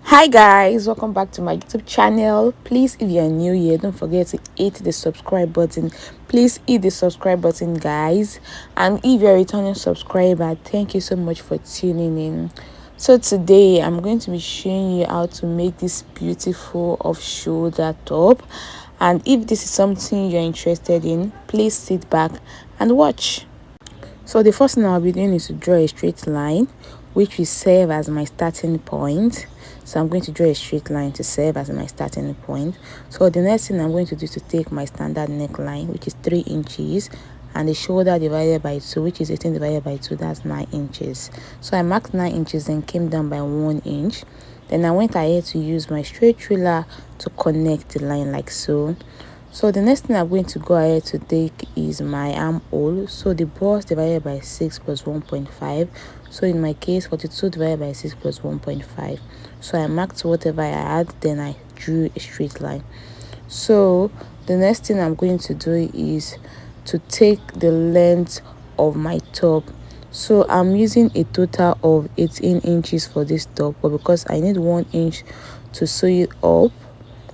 Hi guys, welcome back to my YouTube channel. Please, if you are new here, don't forget to hit the subscribe button. Please hit the subscribe button, guys. And if you're a returning subscriber, thank you so much for tuning in. So today I'm going to be showing you how to make this beautiful off shoulder top. And if this is something you're interested in, please sit back and watch. So the first thing I'll be doing is to draw a straight line, which will serve as my starting point. So I'm going to draw a straight line to serve as my starting point. So the next thing I'm going to do is to take my standard neckline, which is 3 inches, and the shoulder divided by 2, which is 18 divided by 2, that's 9 inches. So I marked 9 inches and came down by 1 inch. Then I went ahead to use my straight ruler to connect the line like so. So the next thing I'm going to go ahead to take is my armhole. So the bust divided by 6 plus 1.5. So in my case, 42 divided by 6 plus 1.5. So I marked whatever I had, then I drew a straight line. So the next thing I'm going to do is to take the length of my top. So I'm using a total of 18 inches for this top, but because I need 1 inch to sew it up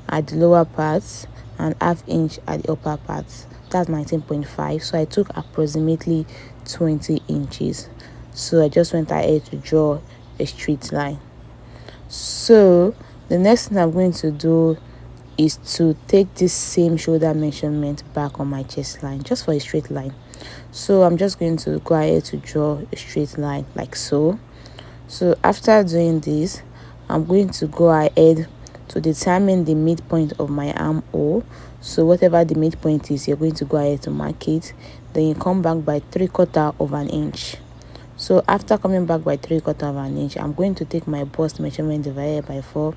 at the lower parts and ½ inch at the upper parts, that's 19.5. so I took approximately 20 inches. So I just went ahead to draw a straight line. So the next thing I'm going to do is to take this same shoulder measurement back on my chest line, just for a straight line. So I'm just going to go ahead to draw a straight line like so. So after doing this, I'm going to go ahead to determine the midpoint of my armhole. So whatever the midpoint is, you're going to go ahead to mark it. Then you come back by 3/4 of an inch. So after coming back by 3/4 of an inch, I'm going to take my bust measurement divided by 4,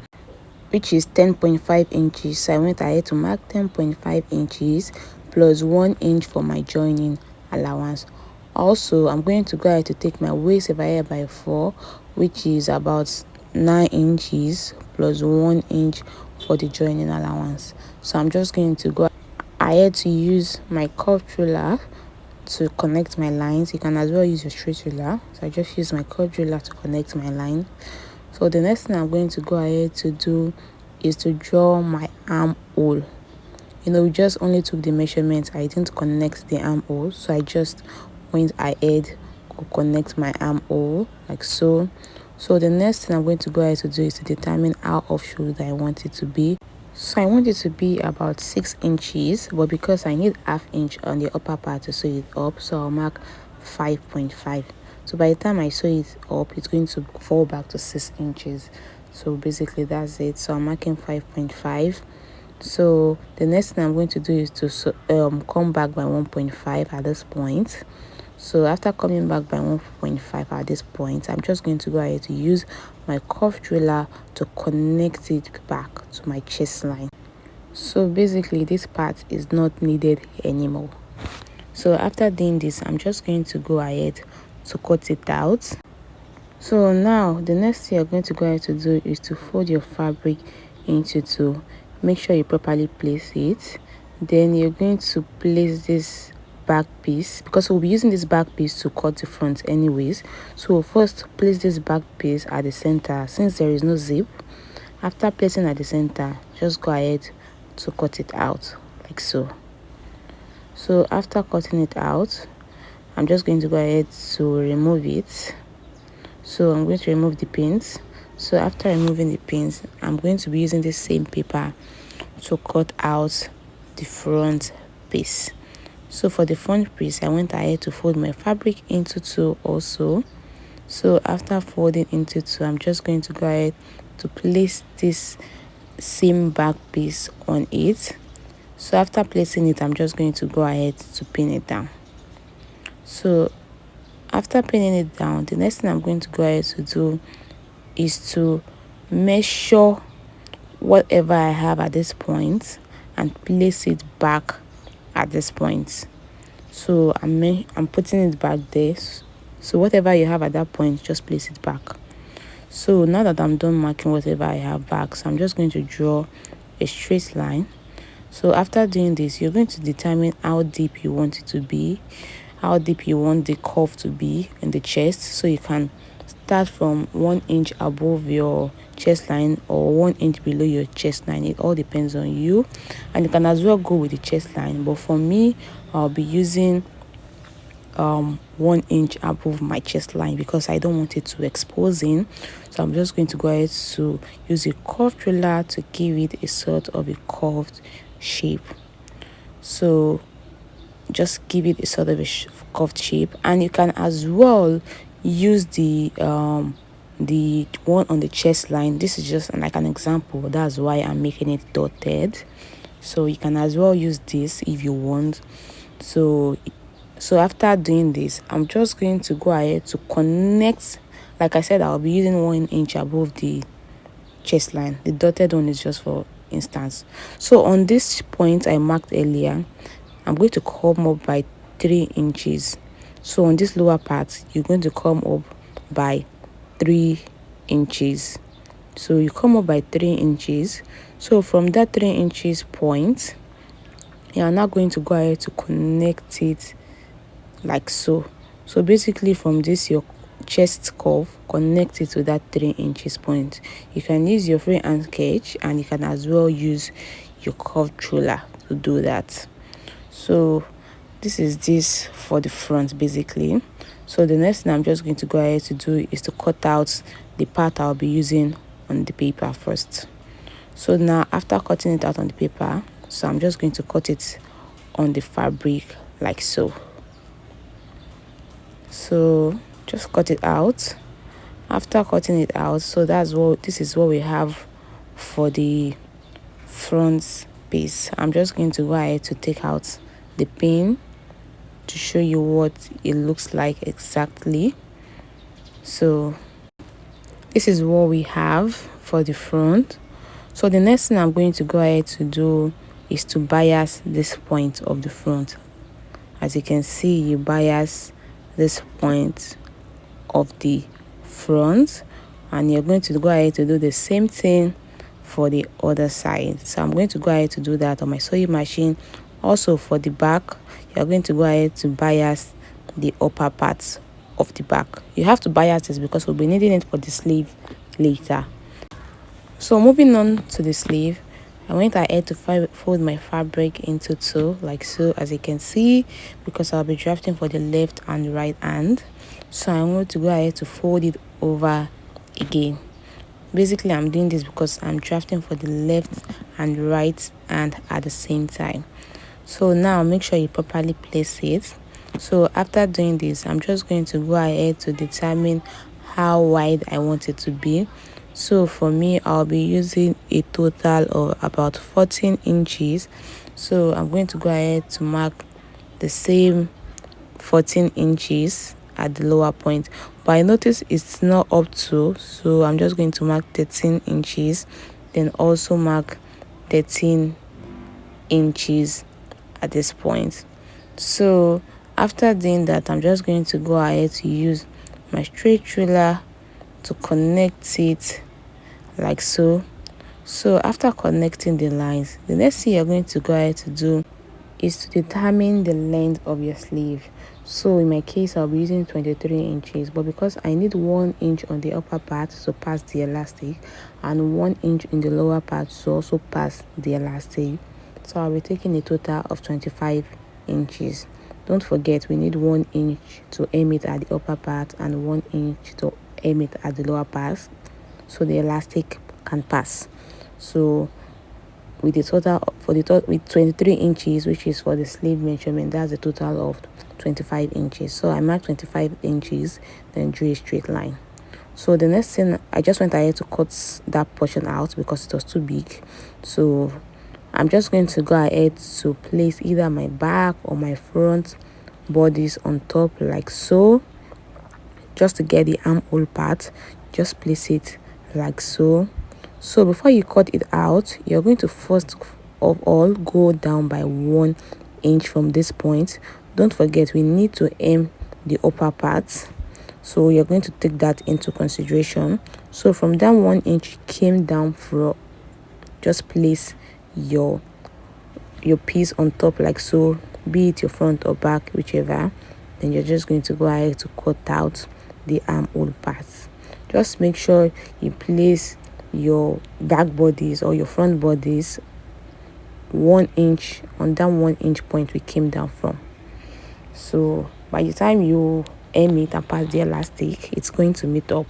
which is 10.5 inches. So I went ahead to mark 10.5 inches plus 1 inch for my joining allowance. Also, I'm going to go ahead to take my waist divided by 4, which is about 9 inches plus 1 inch for the joining allowance. So I'm just going to go ahead to use my curved ruler to connect my lines. You can as well use your straight ruler. So I just use my curved ruler to connect my line. So the next thing I'm going to go ahead to do is to draw my armhole. We just only took the measurement. I didn't connect the armhole, so I just went ahead to connect my armhole like so. So the next thing I'm going to go ahead to do is to determine how off shoulder I want it to be. So I want it to be about 6 inches, but because I need ½ inch on the upper part to sew it up, so I'll mark 5.5. So by the time I sew it up, it's going to fall back to 6 inches. So basically that's it. So I'm marking 5.5. So the next thing I'm going to do is to come back by 1.5 at this point. So after coming back by 1.5 at this point, I'm just going to go ahead to use my curved ruler to connect it back to my chest line. So basically this part is not needed anymore. So after doing this, I'm just going to go ahead to cut it out. So now the next thing you're going to go ahead to do is to fold your fabric into 2. Make sure you properly place it. Then you're going to place this back piece, because we'll be using this back piece to cut the front anyways. So first place this back piece at the center since there is no zip. After placing at the center, just go ahead to cut it out like so. So after cutting it out, I'm just going to go ahead to remove it. So I'm going to remove the pins. So after removing the pins, I'm going to be using the same paper to cut out the front piece. So for the front piece, I went ahead to fold my fabric into 2 also. So after folding into 2, I'm just going to go ahead to place this same back piece on it. So after placing it, I'm just going to go ahead to pin it down. So after pinning it down, the next thing I'm going to go ahead to do is to measure whatever I have at this point and place it back at this point. So I'm putting it back there. So whatever you have at that point, just place it back. So now that I'm done marking whatever I have back, so I'm just going to draw a straight line. So after doing this, you're going to determine how deep you want it to be, how deep you want the curve to be in the chest. So you can start from 1 inch above your chest line or 1 inch below your chest line. It all depends on you, and you can as well go with the chest line, but for me I'll be using 1 inch above my chest line because I don't want it to expose in. So I'm just going to go ahead to use a curved ruler to give it a sort of a curved shape. So just give it a sort of a curved shape, and you can as well use the one on the chest line. This is just like an example, that's why I'm making it dotted. So you can as well use this if you want. So after doing this, I'm just going to go ahead to connect. Like I said, I'll be using 1 inch above the chest line. The dotted one is just for instance. So on this point I marked earlier, I'm going to come up by 3 inches. So on this lower part, you're going to come up by 3 inches. So you come up by 3 inches. So from that 3 inches point, you are now going to go ahead to connect it like so. So basically from this your chest curve, connect it to that 3 inches point. You can use your freehand sketch, and you can as well use your curved ruler to do that. So this is this for the front basically. So the next thing I'm just going to go ahead to do is to cut out the part I'll be using on the paper first. So now after cutting it out on the paper, so I'm just going to cut it on the fabric like so. So just cut it out. After cutting it out, so this is what we have for the front piece. I'm just going to go ahead to take out the pin to show you what it looks like exactly. So this is what we have for the front. So the next thing I'm going to go ahead to do is to bias this point of the front. As you can see, you bias this point of the front, and you're going to go ahead to do the same thing for the other side. So I'm going to go ahead to do that on my sewing machine. Also for the back, you're going to go ahead to bias the upper parts of the back. You have to bias this because we'll be needing it for the sleeve later. So moving on to the sleeve, I went ahead to fold my fabric into two like so, as you can see, because I'll be drafting for the left and right hand. So I'm going to go ahead to fold it over again. Basically I'm doing this because I'm drafting for the left and right hand at the same time. So now make sure you properly place it. So after doing this, I'm just going to go ahead to determine how wide I want it to be. So for me, I'll be using a total of about 14 inches. So I'm going to go ahead to mark the same 14 inches at the lower point, but I notice it's not up to, so I'm just going to mark 13 inches, then also mark 13 inches at this point. So after doing that, I'm just going to go ahead to use my straight ruler to connect it like so. So after connecting the lines, the next thing you're going to go ahead to do is to determine the length of your sleeve. So in my case, I'll be using 23 inches, but because I need 1 inch on the upper part to pass the elastic and 1 inch in the lower part to also pass the elastic, so I'll be taking a total of 25 inches. Don't forget, we need 1 inch to aim it at the upper part and 1 inch to aim it at the lower part, so the elastic can pass. So with the total with 23 inches, which is for the sleeve measurement, that's a total of 25 inches. So I marked 25 inches, then drew a straight line. So the next thing, I just went ahead to cut that portion out because it was too big. So I'm just going to go ahead to place either my back or my front bodies on top like so. Just to get the armhole part, just place it like so. So before you cut it out, you're going to first of all go down by 1 inch from this point. Don't forget, we need to aim the upper part, so you're going to take that into consideration. So from that 1 inch came down, from just place your piece on top like so, be it your front or back, whichever. Then you're just going to go ahead to cut out the armhole part. Just make sure you place your back bodies or your front bodies 1 inch on that 1 inch point we came down from. So by the time you hem it and pass the elastic, it's going to meet up.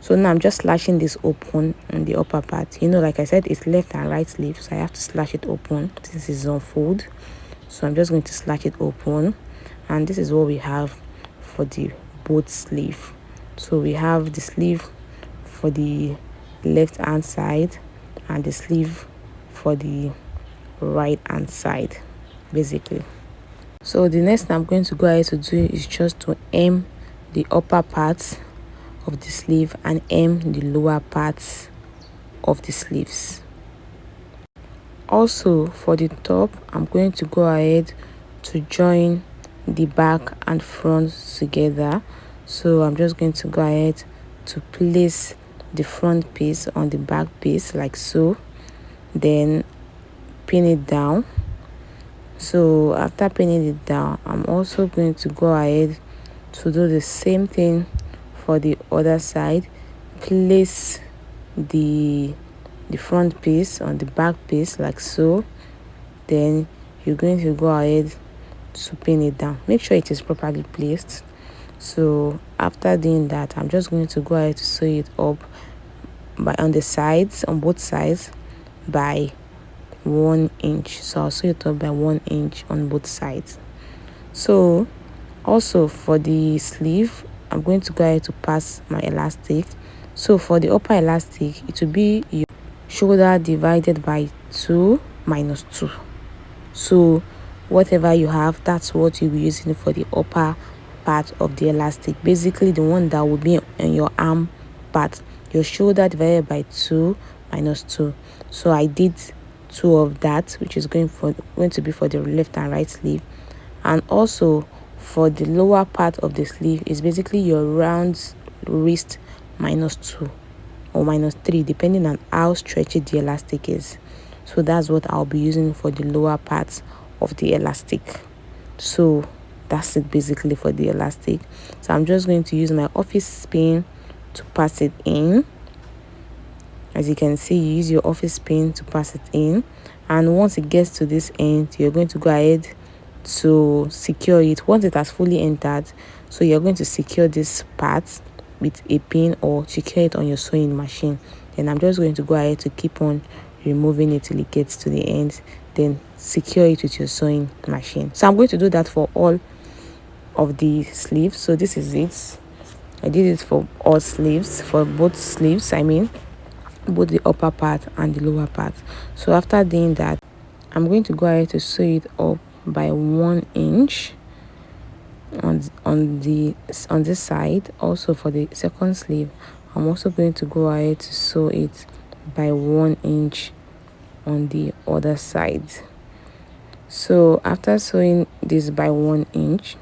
So now I'm just slashing this open on the upper part. Like I said, it's left and right sleeve, so I have to slash it open since it's on fold. So I'm just going to slash it open, and this is what we have for the both sleeve. So we have the sleeve for the left hand side and the sleeve for the right hand side, basically. So the next thing I'm going to go ahead to do is just to hem the upper parts of the sleeve and hem the lower parts of the sleeves. Also for the top, I'm going to go ahead to join the back and front together. So I'm just going to go ahead to place the front piece on the back piece like so, then pin it down. So after pinning it down, I'm also going to go ahead to do the same thing for the other side. Place the front piece on the back piece like so, then you're going to go ahead to pin it down. Make sure it is properly placed. So after doing that, I'm just going to go ahead to sew it up on the sides, on both sides, by 1 inch. So I'll sew it up by 1 inch on both sides. So also for the sleeve, I'm going to go ahead to pass my elastic. So for the upper elastic, it will be your shoulder divided by 2 minus 2. So whatever you have, that's what you'll be using for the upper part of the elastic, basically the one that will be in your arm part. Your shoulder divided by 2 minus 2. So I did 2 of that, which is going to be for the left and right sleeve. And also for the lower part of the sleeve is basically your round wrist minus 2 or minus 3, depending on how stretchy the elastic is. So that's what I'll be using for the lower part of the elastic. So that's it basically for the elastic. So I'm just going to use my office pin to pass it in. As you can see, you use your office pin to pass it in, and once it gets to this end, you're going to go ahead to secure it once it has fully entered. So you're going to secure this part with a pin or secure it on your sewing machine. Then I'm just going to go ahead to keep on removing it till it gets to the end, then secure it with your sewing machine. So I'm going to do that for all of the sleeves. So this is it. I did it for all sleeves, for both sleeves, I mean both the upper part and the lower part. So after doing that, I'm going to go ahead to sew it up by 1 inch on this side. Also for the second sleeve, I'm also going to go ahead to sew it by 1 inch on the other side. So after sewing this by 1 inch,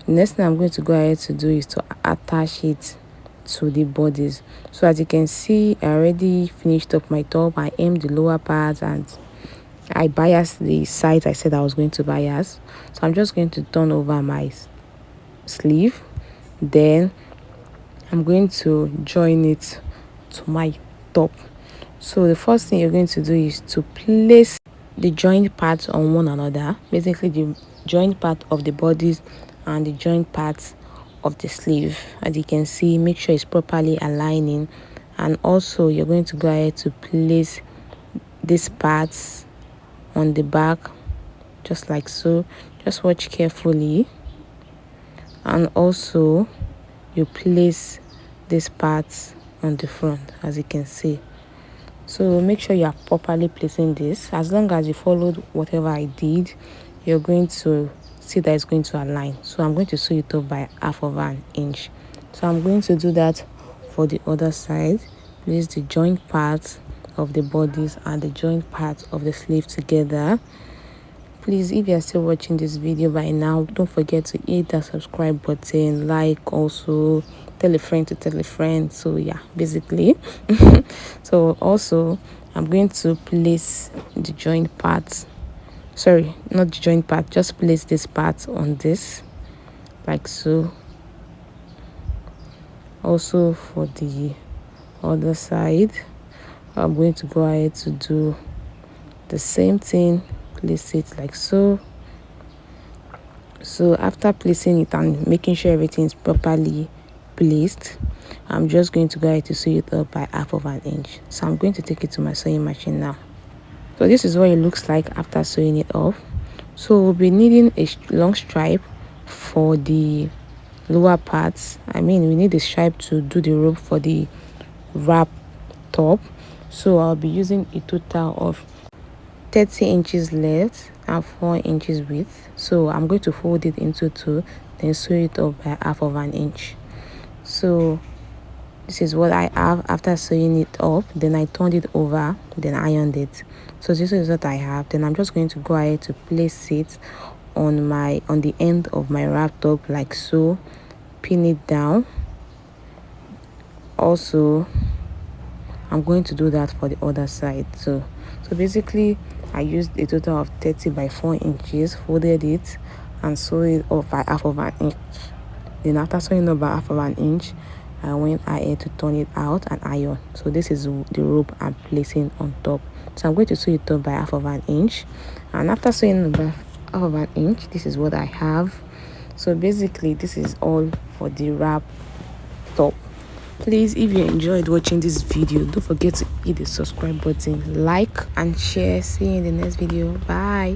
the next thing I'm going to go ahead to do is to attach it to the bodies. So as you can see, I already finished up my top. I aimed the lower part and I biased the sides I said I was going to bias. So I'm just going to turn over my sleeve, then I'm going to join it to my top. So the first thing you're going to do is to place the joint parts on one another, basically the joint part of the bodies and the joint parts of the sleeve. As you can see, make sure it's properly aligning, and also you're going to go ahead to place these parts on the back just like so. Just watch carefully, and also you place these parts on the front, as you can see. So make sure you are properly placing this. As long as you followed whatever I did, you're going to see that it's going to align. So I'm going to sew it up by 1/2 inch. So I'm going to do that for the other side. Place the joint parts of the bodies and the joint parts of the sleeve together. Please, if you're still watching this video by now, don't forget to hit that subscribe button, like, also tell a friend to tell a friend. So yeah, basically. So also I'm going to place the joint parts, sorry, not the joint part, just place this part on this like so. Also for the other side, I'm going to go ahead to do the same thing, place it like so. So after placing it and making sure everything is properly placed, I'm just going to go ahead to sew it up by 1/2 inch. So I'm going to take it to my sewing machine now. So this is what it looks like after sewing it off. So we'll be needing a long stripe for the lower parts. I mean, we need a stripe to do the rope for the wrap top. So I'll be using a total of 30 inches length and 4 inches width. So I'm going to fold it into two, then sew it up by 1/2 inch. So this is what I have after sewing it up. Then I turned it over, then ironed it. So this is what I have. Then I'm just going to go ahead to place it on the end of my wrap top like so, pin it down. Also, I'm going to do that for the other side. So basically I used a total of 30 by 4 inches, folded it and sewed it up by 1/2 inch. Then after sewing up by 1/2 inch, I went ahead to turn it out and iron. So this is the rope I'm placing on top. So I'm going to sew it up by 1/2 inch, and after sewing up by 1/2 inch, this is what I have. So basically this is all for the wrap top. Please, if you enjoyed watching this video, don't forget to hit the subscribe button, like and share. See you in the next video. Bye.